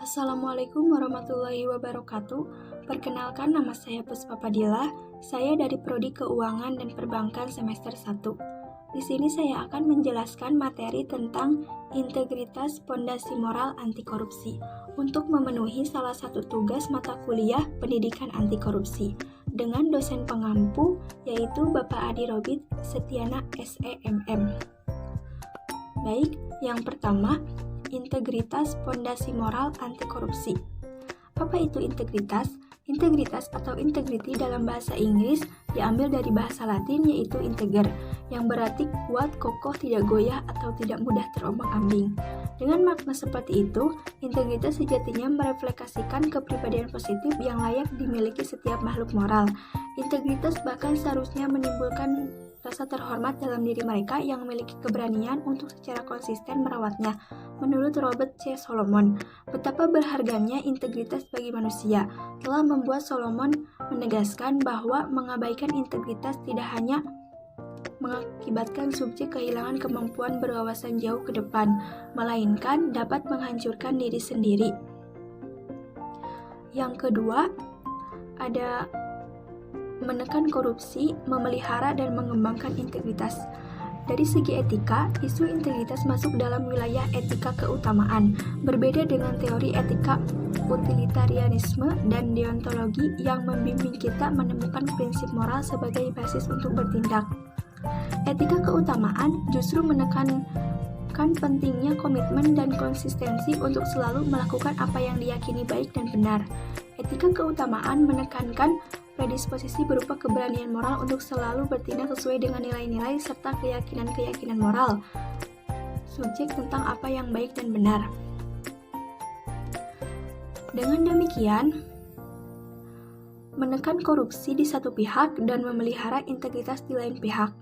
Assalamualaikum warahmatullahi wabarakatuh. Perkenalkan, nama saya Puspa Padilla. Saya dari Prodi Keuangan dan Perbankan semester 1. Di sini saya akan menjelaskan materi tentang integritas pondasi moral anti korupsi untuk memenuhi salah satu tugas mata kuliah pendidikan anti korupsi dengan dosen pengampu yaitu Bapak Adi Robit Setiana SEMM. Baik, yang pertama, integritas pondasi moral anti korupsi. Apa itu integritas? Integritas atau integrity dalam bahasa Inggris diambil dari bahasa Latin yaitu integer, yang berarti kuat, kokoh, tidak goyah, atau tidak mudah terombang-ambing. Dengan makna seperti itu, integritas sejatinya merefleksikan kepribadian positif yang layak dimiliki setiap makhluk moral. Integritas bahkan seharusnya menimbulkan rasa terhormat dalam diri mereka yang memiliki keberanian untuk secara konsisten merawatnya. Menurut Robert C. Solomon, betapa berharganya integritas bagi manusia telah membuat Solomon menegaskan bahwa mengabaikan integritas tidak hanya mengakibatkan subjek kehilangan kemampuan berwawasan jauh ke depan, melainkan dapat menghancurkan diri sendiri. Yang kedua, ada menekan korupsi, memelihara dan mengembangkan integritas. Dari segi etika, isu integritas masuk dalam wilayah etika keutamaan, berbeda dengan teori etika utilitarianisme dan deontologi yang membimbing kita menemukan prinsip moral sebagai basis untuk bertindak. Etika keutamaan justru menekankan pentingnya komitmen dan konsistensi untuk selalu melakukan apa yang diyakini baik dan benar. Etika keutamaan menekankan predisposisi berupa keberanian moral untuk selalu bertindak sesuai dengan nilai-nilai serta keyakinan-keyakinan moral subjek tentang apa yang baik dan benar. Dengan demikian, menekan korupsi di satu pihak dan memelihara integritas di lain pihak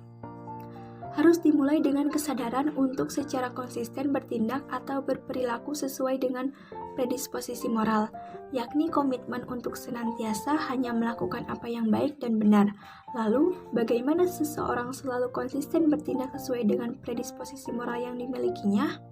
harus dimulai dengan kesadaran untuk secara konsisten bertindak atau berperilaku sesuai dengan predisposisi moral, yakni komitmen untuk senantiasa hanya melakukan apa yang baik dan benar. Lalu, bagaimana seseorang selalu konsisten bertindak sesuai dengan predisposisi moral yang dimilikinya?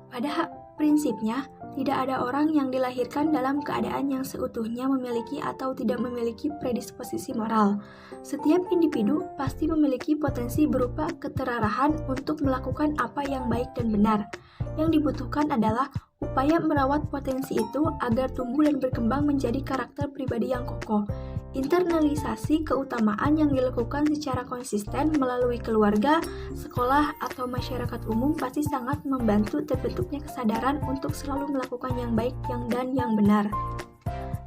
Pada prinsipnya, tidak ada orang yang dilahirkan dalam keadaan yang seutuhnya memiliki atau tidak memiliki predisposisi moral. Setiap individu pasti memiliki potensi berupa keterarahan untuk melakukan apa yang baik dan benar. Yang dibutuhkan adalah upaya merawat potensi itu agar tumbuh dan berkembang menjadi karakter pribadi yang kokoh. Internalisasi keutamaan yang dilakukan secara konsisten melalui keluarga, sekolah, atau masyarakat umum pasti sangat membantu terbentuknya kesadaran untuk selalu melakukan yang baik dan yang benar,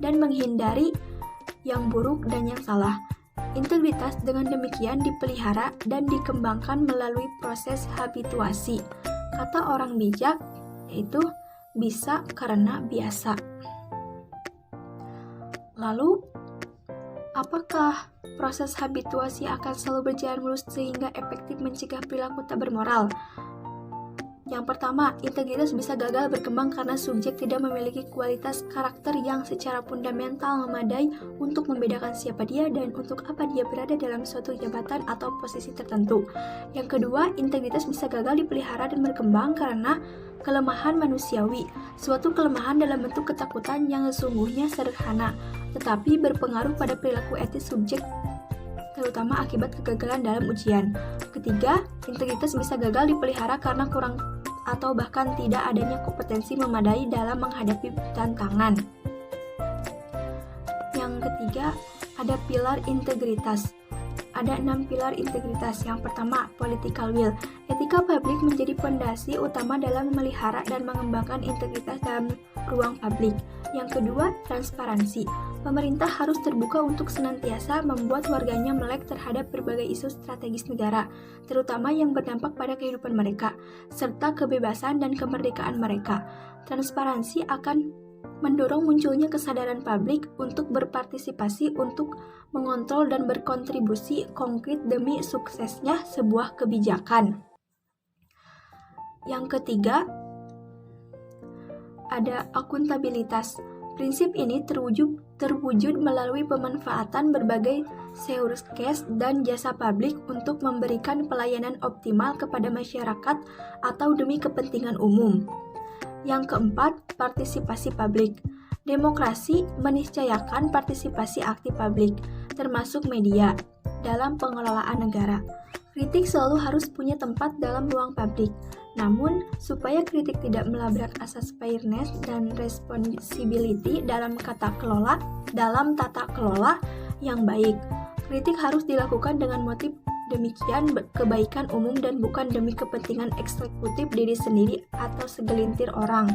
dan menghindari yang buruk dan yang salah. Integritas dengan demikian dipelihara dan dikembangkan melalui proses habituasi. Kata orang bijak, yaitu bisa karena biasa. Lalu, apakah proses habituasi akan selalu berjalan mulus sehingga efektif mencegah perilaku tak bermoral? Yang pertama, integritas bisa gagal berkembang karena subjek tidak memiliki kualitas karakter yang secara fundamental memadai untuk membedakan siapa dia dan untuk apa dia berada dalam suatu jabatan atau posisi tertentu. Yang kedua, integritas bisa gagal dipelihara dan berkembang karena kelemahan manusiawi, suatu kelemahan dalam bentuk ketakutan yang sesungguhnya sederhana, tetapi berpengaruh pada perilaku etis subjek, terutama akibat kegagalan dalam ujian. Ketiga, integritas bisa gagal dipelihara karena kurang atau bahkan tidak adanya kompetensi memadai dalam menghadapi tantangan. Yang ketiga, ada pilar integritas. Ada 6 pilar integritas. Yang pertama, political will. Etika publik menjadi fondasi utama dalam memelihara dan mengembangkan integritas dalam ruang publik. Yang kedua, transparansi. Pemerintah harus terbuka untuk senantiasa membuat warganya melek terhadap berbagai isu strategis negara, terutama yang berdampak pada kehidupan mereka, serta kebebasan dan kemerdekaan mereka. Transparansi akan mendorong munculnya kesadaran publik untuk berpartisipasi untuk mengontrol dan berkontribusi konkret demi suksesnya sebuah kebijakan. Yang ketiga, ada akuntabilitas. Prinsip ini terwujud melalui pemanfaatan berbagai seurskes dan jasa publik untuk memberikan pelayanan optimal kepada masyarakat atau demi kepentingan umum. Yang keempat, partisipasi publik. Demokrasi meniscayakan partisipasi aktif publik, termasuk media, dalam pengelolaan negara. Kritik selalu harus punya tempat dalam ruang publik. Namun, supaya kritik tidak melabrak asas fairness dan responsibility dalam tata kelola yang baik, kritik harus dilakukan dengan motif demikian kebaikan umum dan bukan demi kepentingan eksekutif diri sendiri atau segelintir orang.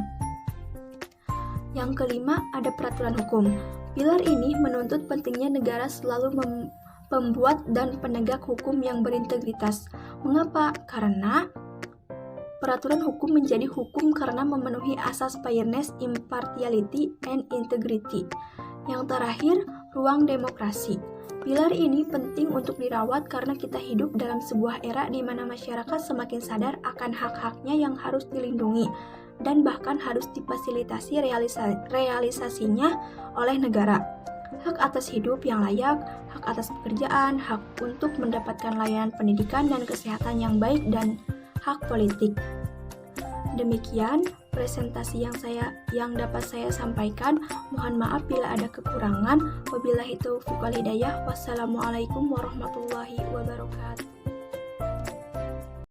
Yang kelima, ada peraturan hukum. Pilar ini menuntut pentingnya negara selalu pembuat dan penegak hukum yang berintegritas. Mengapa? Karena peraturan hukum menjadi hukum karena memenuhi asas fairness, impartiality, and integrity. Yang terakhir, ruang demokrasi. Pilar ini penting untuk dirawat karena kita hidup dalam sebuah era di mana masyarakat semakin sadar akan hak-haknya yang harus dilindungi dan bahkan harus difasilitasi realisasinya oleh negara. Hak atas hidup yang layak, hak atas pekerjaan, hak untuk mendapatkan layanan pendidikan dan kesehatan yang baik, dan hak politik. Demikian presentasi yang dapat saya sampaikan. Mohon maaf bila ada kekurangan. Wabillahi taufiq wal hidayah. Wassalamualaikum warahmatullahi wabarakatuh.